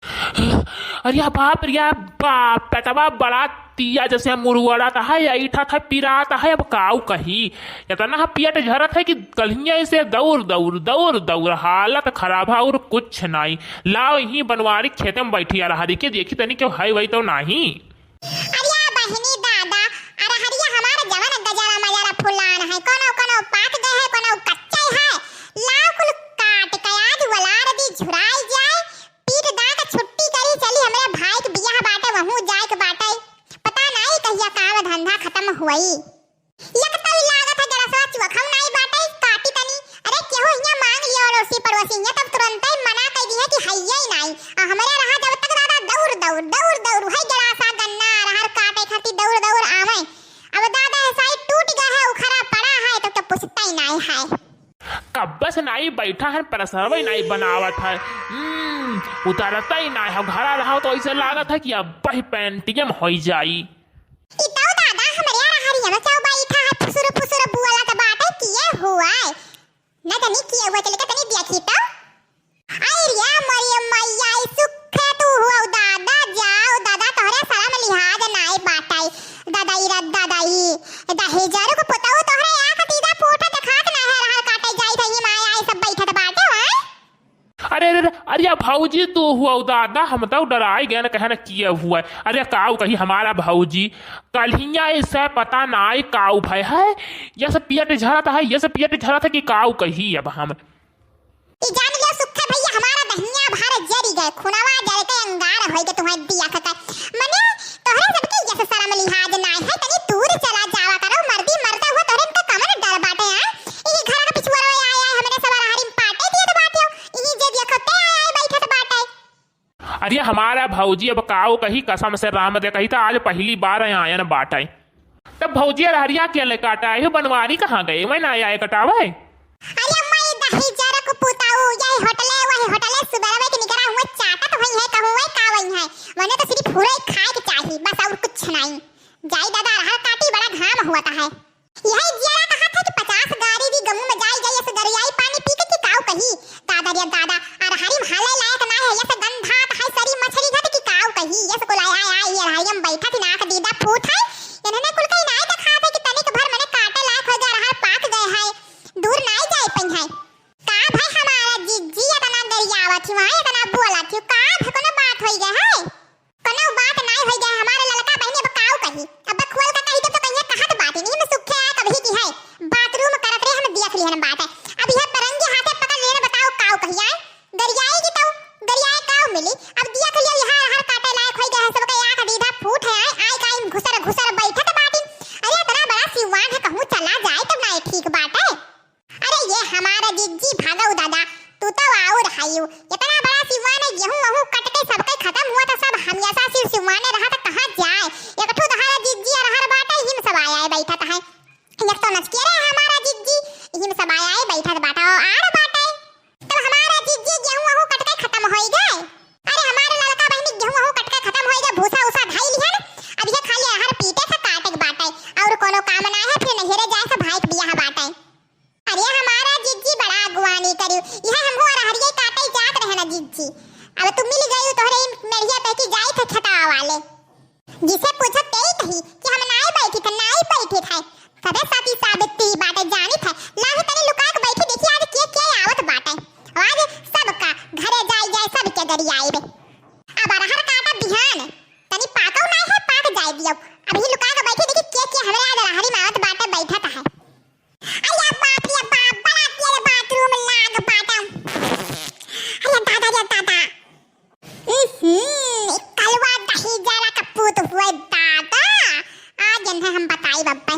अरे बाप रे बाप पेटवा बड़ा तिया जैसे मुरवड़ा है ऐठा था पिराता है। अब काऊ कही इतना पियट झरत है कि कलिया से दौड़ दौड़ दौड़ दौड़ हालत खराब है और कुछ नहीं। लाओ यही बनवारी खेते में बैठी आ रहा के देखी तनी क्यों है वही तो नहीं। अरे बहनी दादा अरे हरिया हमारा जवन गजरा मजरा फुलान है कोनो कोनो पाक गए है कोनो कच्चा है। लाओ कुल काट के आज वलार दी झुराई जाए पीट दा के छुट्टी करी चली हमरे भाई के बियाह बाटे वहू जाए के बाटे पता नहीं कहिया काम धंधा खत्म हुई। एक तो लागत है जरा सोच वखम नहीं बाटे काटी तनी अरे केहू इया मांग लियो अड़ोसी पड़ोसी इया तब तुरंत ही मना कर दी है कि हइया ही नहीं हमरे रहा जब तक दादा दौड़ दौड़ दौड़ दौड़ है जरा सा गन्ना रहर काटे खाती दौड़ दौड़ आवे। अब दादा ऐसा ही टूट गया है उखड़ा पड़ा है तो पूछता ही नहीं है। कब्बस नहीं बैठा है परसरवा नहीं बनावत है उतारता ही नहीं है घरा रहा तो ऐसे लागत है कि अब वही पेंटियम हो जाई। इताऊ दादा हमरे हरिया में चाव बैठा है फुसुर फुसुर बुआला का बाटे किए हुआ है न तनी किए हुआ चले तनी देखी तो आई रिया मरियम मैया सुखे तू हुआ दादा जाओ दादा तोहरे सलाम लिहाज नाई बाटाई दादा ई दादा ई दहेजर को पताओ तोहरे या कतीदा फोटो दिखात ना है रहल काटे जाई थई माया आई सब बैठत बाटे है। अरे अरे अरे भाऊजी तू हुआ दादा हम तो डराई गए ना कहे ना किए हुआ है। अरे काऊ कही हमारा भाऊजी कलिया इससे पता ना आई काऊ भाई है ये सब पियट झरत है ये सब पियट झरत है कि काऊ कही अब हम ई जान लियो सुखे भैया हमारा दहिया भार जरी गए खुनावा जरे के अंगार होई के तुम्हारे दिया खकर मने तोहरे सबके ये शरम लिहाज ना है तनी दूर चला जावा करो मर्दी मरता हुआ तोहरे इनका कमन डर बाटे है। ई घर का पिछुआ आया हमरे सवार हरी पाटे दिए तो बाटे ई जे देखते आया बैठे तो बाटे। अरे हमारा भाऊजी अब काऊ कही कसम से राम दे कही था आज पहली बार आया ना बाटा तब भाऊजी हरिया के ले काटा है बनवारी कहाँ गए मैं ना आए कटावा है। अरे मैं दही जरा को पुताऊ यही होटले वही होटले सुबह में के निकरा हुआ चाटा तो वही है कहूं है का वही है वने तो सिर्फ पूरा खाए के चाहिए बस और कुछ नहीं। जाई दादा रहर काटी बड़ा घाम हुआ है यही जरा कहा था कि 50 गाड़ी भी गमू में जाई जाई ऐसे दरियाई पानी पी के कि काऊ कही दादा रे दादा और हरी हाले लायक ना है ऐसे गंधात है सरी मछली घट की काऊ कही ऐसे को लाया आया ये रायम बैठा थी नाक दीदा फूट है इन्होंने कुल कहीं नहीं दिखा था कि तनिक भर मने काटे लायक हो जा रहर पाक गए है दूर नहीं जाए पई है का भाई हमारा जिज्जी इतना दरियावा थी वहां इतना बोला थी का कोनो बात होई गए है कोनो बात नहीं होई गए हमारे ललका बहनी अब काऊ कही अब खोल का कही तो कहिए कहत बात नहीं में सुखे है कभी की है बाथरूम करत रहे हम देख लिहन बात है अब यह परंगे हाथे पकड़ लेने बताओ काऊ कही है दरियाई की तो दरियाई काऊ मिली अब दिया के लिए यहां हर काटे लायक होई गए सब का या कदीदा फूट है आई काई घुसर घुसर बैठत बाटी अरे इतना बड़ा सिवान है कहूं चला जाए तब ना ठीक बात है। अरे ये हमारा जिज्जी भागो दादा तू तो और हायू इतना बड़ा सिवान है गेहूं वहू कट के सब के खत्म हुआ था सब हम जैसा सिर्फ सिवाने रहा तो कहां जाए एक ठो दहारा जिज्जी और हर बाटा हिम सब आया है बैठा था है एक तो नचके रे हमारा जिज्जी हिम सब आया है बैठा बाटा आड़ बाटा तो हमारा जिज्जी गेहूं वहू कट के खत्म होई गए। अरे हमारे लड़का बहनी गेहूं वहू कट के खत्म होई गए भूसा उसा ढाई लिहन अब ये खाली हर पीटे से काटे के बाटा और कोनो काम ना है फिर नहरे जाए तो भाई के बियाह बाटा। अरे हमारा जिज्जी बड़ा अगवानी करियो यह हमहु और हरिये काटे जात रहे ना जिज्जी अब तुम मिल गई तोहरे मेरिया पे की जाई थे छटा वाले जिसे पूछत ते कही कि हम नाई बैठी थे नाई बैठी थे कबे साथी साबिती बाटे जानी थे लाहे तनी लुका के बैठी देखी आज के आवत बाटे आज सबका घरे जाई जाए सब के दरियाई बे अब रहर काटा बिहान तनी पाकौ नहीं है पाक जाई दियो अभी लुका के बैठी देखी के हमरे आज रहरी मावत बाटे बैठा था। अरे बाप रे बाप बड़ा तेरे बाथरूम लाग बाटा अरे दादा रे दादा कलवा दही जरा का पूत हुए दादा आज जन हम बताई बब्बा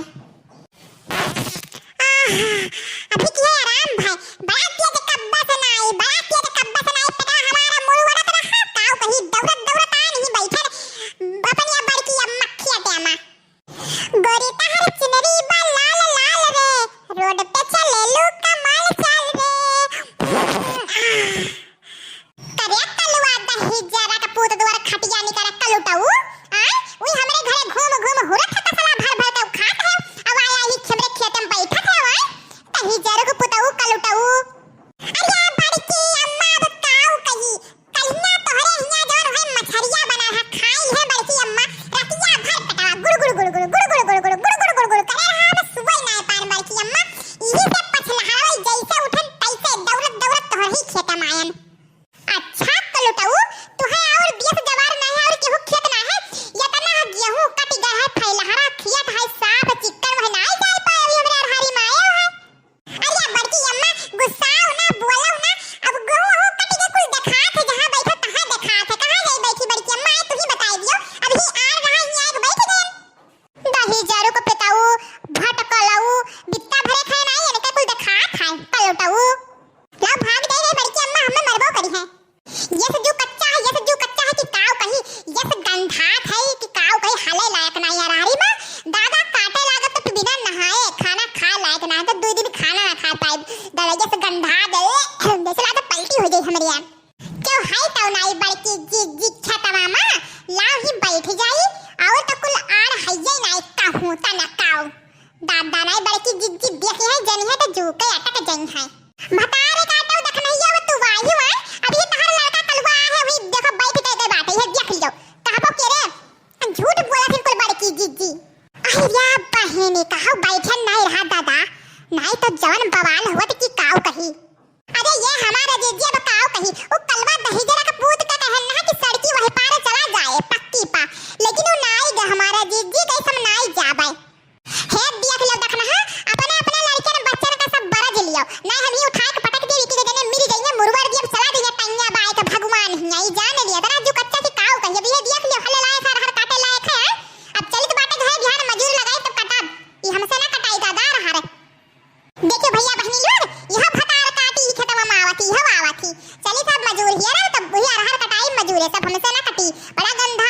खजूर है सब हमसे ना कटी, बड़ा गंदा